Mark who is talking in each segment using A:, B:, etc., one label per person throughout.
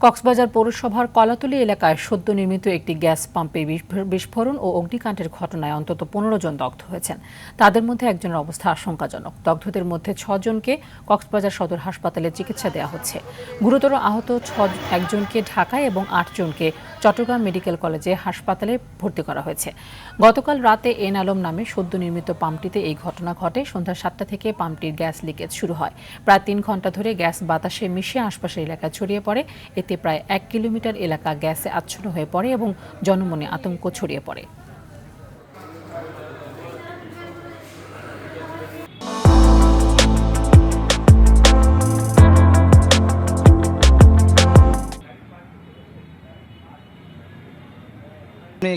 A: কক্সবাজার পৌরসভার কলাতলী এলাকায় সদ্য নির্মিত একটি গ্যাস পাম্পে বিস্ফোরণ ও অগ্নিকাণ্ডের ঘটনায় অন্তত ১৫ জন দগ্ধ হয়েছেন। তাদের মধ্যে একজনের অবস্থা আশঙ্কাজনক। দগ্ধদের মধ্যে ৬ জনকে কক্সবাজার সদর হাসপাতালে চিকিৎসা দেওয়া হচ্ছে। গুরুতর আহত একজনকে ঢাকায় এবং ৮ জনকে চট্টগ্রাম মেডিকেল কলেজে হাসপাতালে ভর্তি করা হয়েছে। গতকাল রাতে এন আলম নামে সদ্য নির্মিত পাম্পটিতে এই ঘটনা ঘটে। সন্ধ্যা ৭টা থেকে পাম্পটির গ্যাস লিকেজ শুরু হয়। প্রায় ৩ ঘণ্টা ধরে গ্যাস বাতাসে মিশে আশপাশের এলাকায় ছড়িয়ে পড়ে। এতে প্রায় ১ কিলোমিটার এলাকা গ্যাসে আচ্ছন্ন হয়ে পড়ে এবং জনমনে আতঙ্ক ছড়িয়ে পড়ে।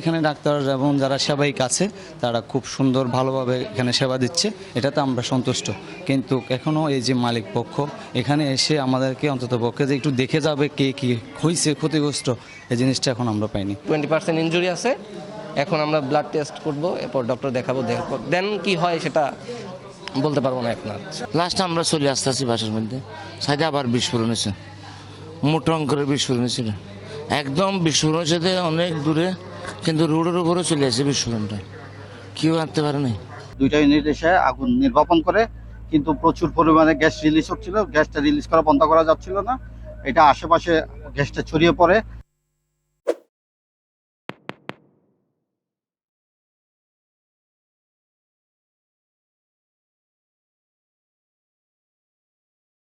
B: এখানে ডাক্তার এবং যারা সেবায়িক আছে তারা খুব সুন্দর ভালোভাবে এখানে সেবা দিচ্ছে, এটাতে আমরা সন্তুষ্ট। কিন্তু এখনও এই যে মালিক পক্ষ এখানে এসে আমাদেরকে অন্তত পক্ষে যে একটু দেখে যাবে কে কি হয়েছে ক্ষতিগ্রস্ত, এই জিনিসটা এখন আমরা পাইনি।
C: 20% ইনজুরি আছে। এখন আমরা ব্লাড টেস্ট করব, এরপর ডক্টর দেখাবো, দেন কি হয় সেটা বলতে পারবো না এখন।
D: লাস্ট আমরা চলে আসতেছি বাসার মধ্যে, সাইডে আবার বিস্ফোরণ হয়েছে, মোটা অঙ্কের বিস্ফোরণ হয়েছিল। একদম বিস্ফোরণ হয়েছে অনেক দূরে, কিন্তু রোডের উপরে চলে আসে বিস্ফোরণটা, কেউ আনতে পারে নাই।
E: দুইটা ইউনিট এসে আগুন নির্বাপন করে, কিন্তু প্রচুর পরিমাণে গ্যাস রিলিজ হচ্ছিল। গ্যাসটা রিলিজ করা বন্ধ করা যাচ্ছিল না। এটা আশেপাশে গ্যাসটা ছড়িয়ে পড়ে।